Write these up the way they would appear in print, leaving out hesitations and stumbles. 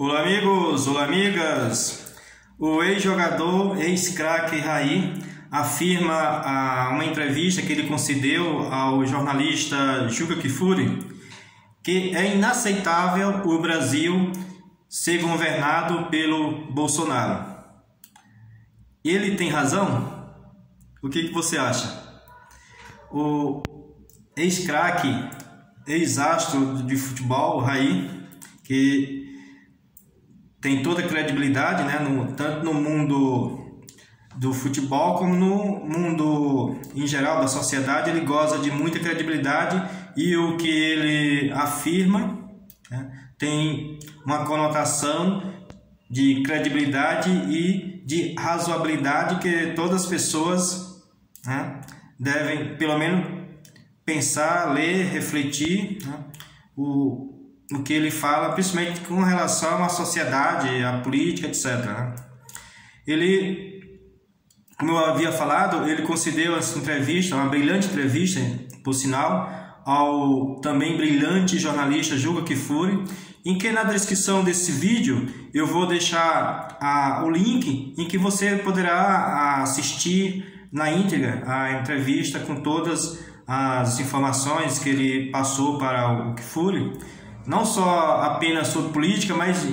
Olá amigos, olá amigas. O ex-jogador, ex-craque Raí afirma uma entrevista que ele concedeu ao jornalista Juca Kfouri que é inaceitável o Brasil ser governado pelo Bolsonaro. Ele tem razão? O que você acha? O ex-craque, ex-astro de futebol, Raí, que tem toda a credibilidade, né, tanto no mundo do futebol como no mundo em geral da sociedade, ele goza de muita credibilidade e o que ele afirma, né, tem uma conotação de credibilidade e de razoabilidade que todas as pessoas, né, devem pelo menos pensar, ler, refletir, né, o que ele fala, principalmente com relação à sociedade, à política, etc. Ele, como eu havia falado, ele concedeu essa entrevista, uma brilhante entrevista, por sinal, ao também brilhante jornalista Juca Kfouri, em que na descrição desse vídeo eu vou deixar o link em que você poderá assistir na íntegra a entrevista com todas as informações que ele passou para o Kfouri, não só apenas sobre política, mas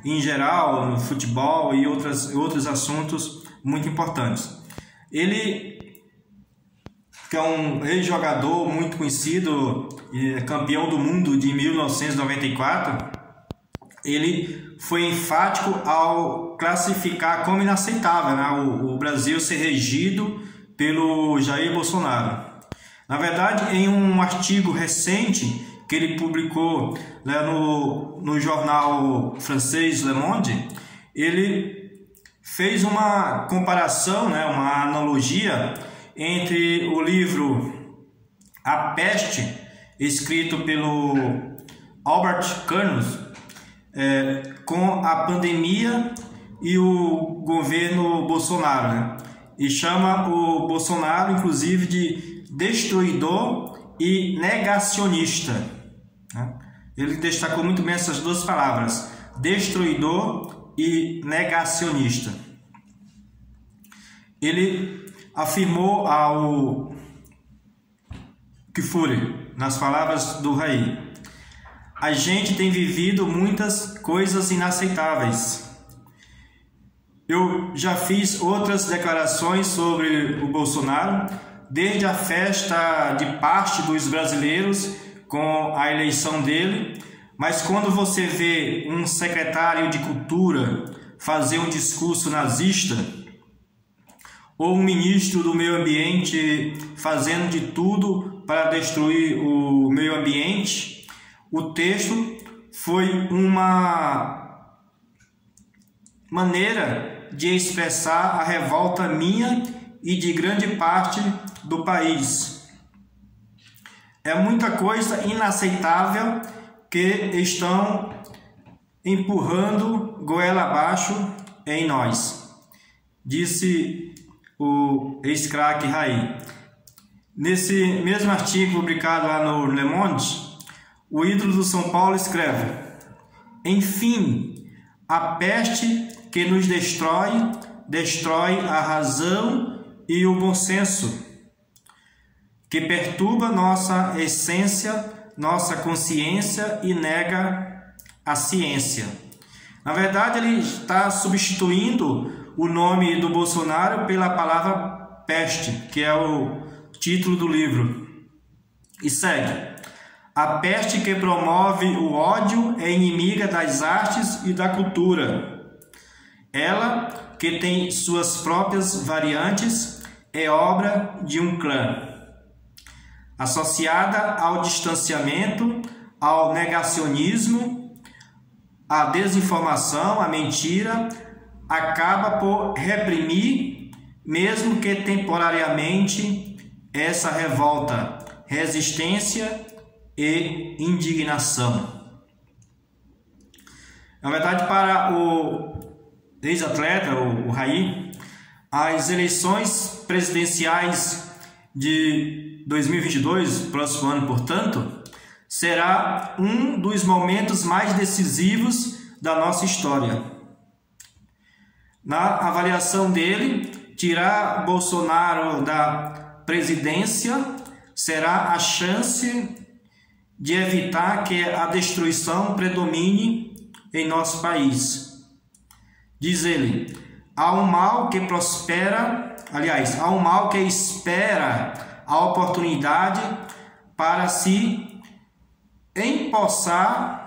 em geral, no futebol e outros assuntos muito importantes. Ele, que é um ex-jogador muito conhecido, campeão do mundo de 1994, ele foi enfático ao classificar como inaceitável, né, o Brasil ser regido pelo Jair Bolsonaro. Na verdade, em um artigo recente que ele publicou, né, no jornal francês Le Monde, ele fez uma comparação, né, uma analogia entre o livro A Peste, escrito pelo Albert Camus, com a pandemia e o governo Bolsonaro, né? E chama o Bolsonaro, inclusive, de destruidor e negacionista. Ele destacou muito bem essas duas palavras, destruidor e negacionista. Ele afirmou ao Kfouri, nas palavras do Raí: a gente tem vivido muitas coisas inaceitáveis. Eu já fiz outras declarações sobre o Bolsonaro, desde a festa de parte dos brasileiros com a eleição dele, mas quando você vê um secretário de cultura fazer um discurso nazista, ou um ministro do meio ambiente fazendo de tudo para destruir o meio ambiente, o texto foi uma maneira de expressar a revolta minha e de grande parte do país. É muita coisa inaceitável que estão empurrando goela abaixo em nós, disse o ex-craque Raí. Nesse mesmo artigo publicado lá no Le Monde, o ídolo do São Paulo escreve: enfim, a peste que nos destrói a razão e o bom senso, que perturba nossa essência, nossa consciência e nega a ciência. Na verdade, ele está substituindo o nome do Bolsonaro pela palavra peste, que é o título do livro. E segue: a peste que promove o ódio é inimiga das artes e da cultura. Ela, que tem suas próprias variantes, é obra de um clã. Associada ao distanciamento, ao negacionismo, à desinformação, à mentira, acaba por reprimir, mesmo que temporariamente, essa revolta, resistência e indignação. Na verdade, para o ex-atleta, o Raí, as eleições presidenciais de 2022, próximo ano, portanto, será um dos momentos mais decisivos da nossa história. Na avaliação dele, tirar Bolsonaro da presidência será a chance de evitar que a destruição predomine em nosso país. Diz ele: há um mal que prospera, há um mal que espera a oportunidade para se empossar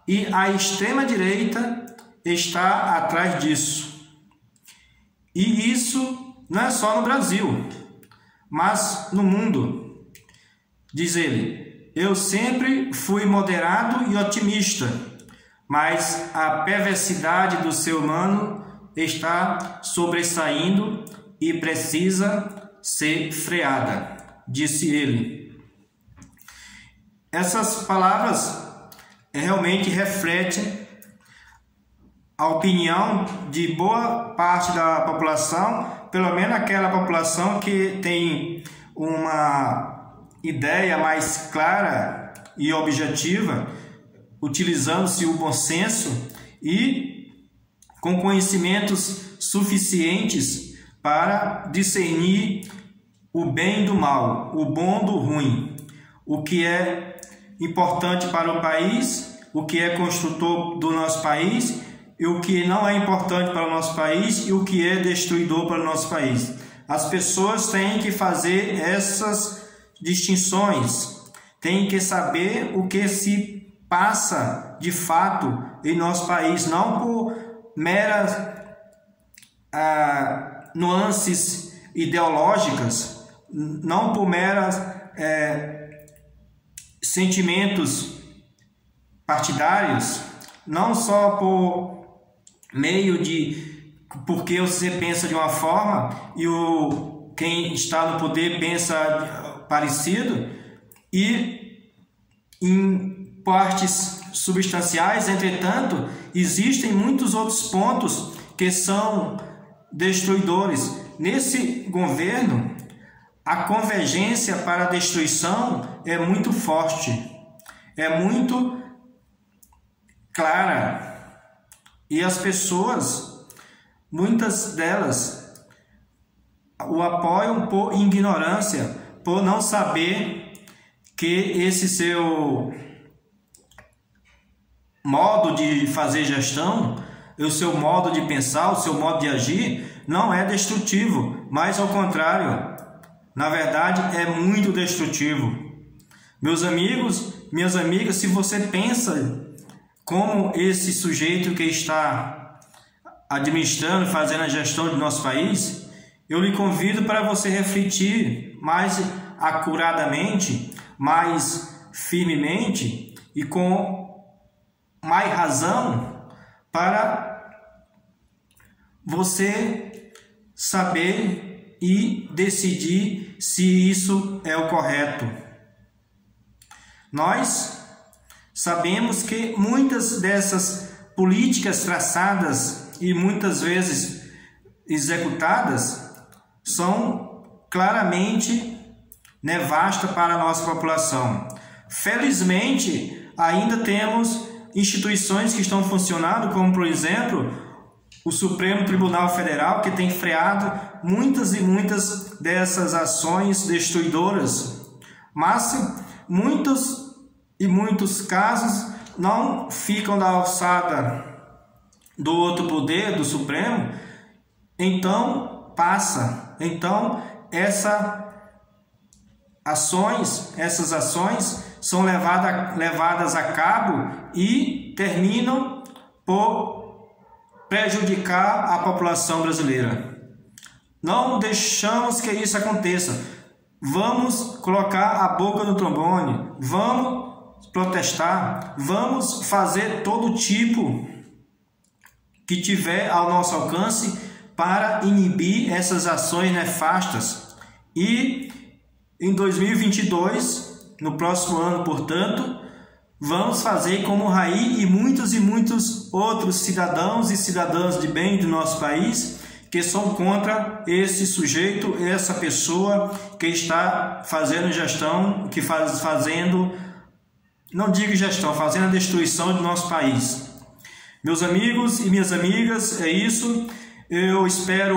e a extrema-direita está atrás disso. E isso não é só no Brasil, mas no mundo. Diz ele: eu sempre fui moderado e otimista, mas a perversidade do ser humano está sobressaindo e precisa ser freada, disse ele. Essas palavras realmente refletem a opinião de boa parte da população, pelo menos aquela população que tem uma ideia mais clara e objetiva, utilizando-se o bom senso e com conhecimentos suficientes para discernir o bem do mal, o bom do ruim, o que é importante para o país, o que é construtor do nosso país e o que não é importante para o nosso país e o que é destruidor para o nosso país. As pessoas têm que fazer essas distinções, têm que saber o que se passa de fato em nosso país, não por meras nuances ideológicas, não por meras sentimentos partidários, não só por meio de porque você pensa de uma forma e quem está no poder pensa parecido, e em partes substanciais, entretanto, existem muitos outros pontos que são destruidores. Nesse governo, a convergência para a destruição é muito forte, é muito clara. E as pessoas, muitas delas, o apoiam por ignorância, por não saber que esse seu modo de fazer gestão, o seu modo de pensar, o seu modo de agir, não é destrutivo, mas ao contrário, na verdade é muito destrutivo. Meus amigos, minhas amigas, se você pensa como esse sujeito que está administrando, fazendo a gestão do nosso país, eu lhe convido para você refletir mais acuradamente, mais firmemente e com mais razão para você saber e decidir se isso é o correto. Nós sabemos que muitas dessas políticas traçadas e muitas vezes executadas são claramente nefastas para a nossa população. Felizmente, ainda temos instituições que estão funcionando, como por exemplo o Supremo Tribunal Federal, que tem freado muitas e muitas dessas ações destruidoras, mas muitos casos não ficam da alçada do outro poder, do Supremo, então passa. Então essas ações são levadas a cabo e terminam por prejudicar a população brasileira. Não deixamos que isso aconteça. Vamos colocar a boca no trombone, vamos protestar, vamos fazer todo tipo que tiver ao nosso alcance para inibir essas ações nefastas. E em 2022, no próximo ano, portanto, vamos fazer como o Raí e muitos outros cidadãos e cidadãs de bem do nosso país que são contra esse sujeito, essa pessoa que está fazendo gestão, fazendo a destruição do nosso país. Meus amigos e minhas amigas, é isso. Eu espero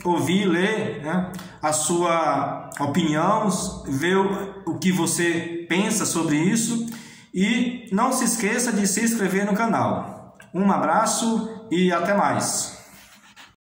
ouvir, ler, né, a sua opinião, ver o que você pensa sobre isso. E não se esqueça de se inscrever no canal. Um abraço e até mais.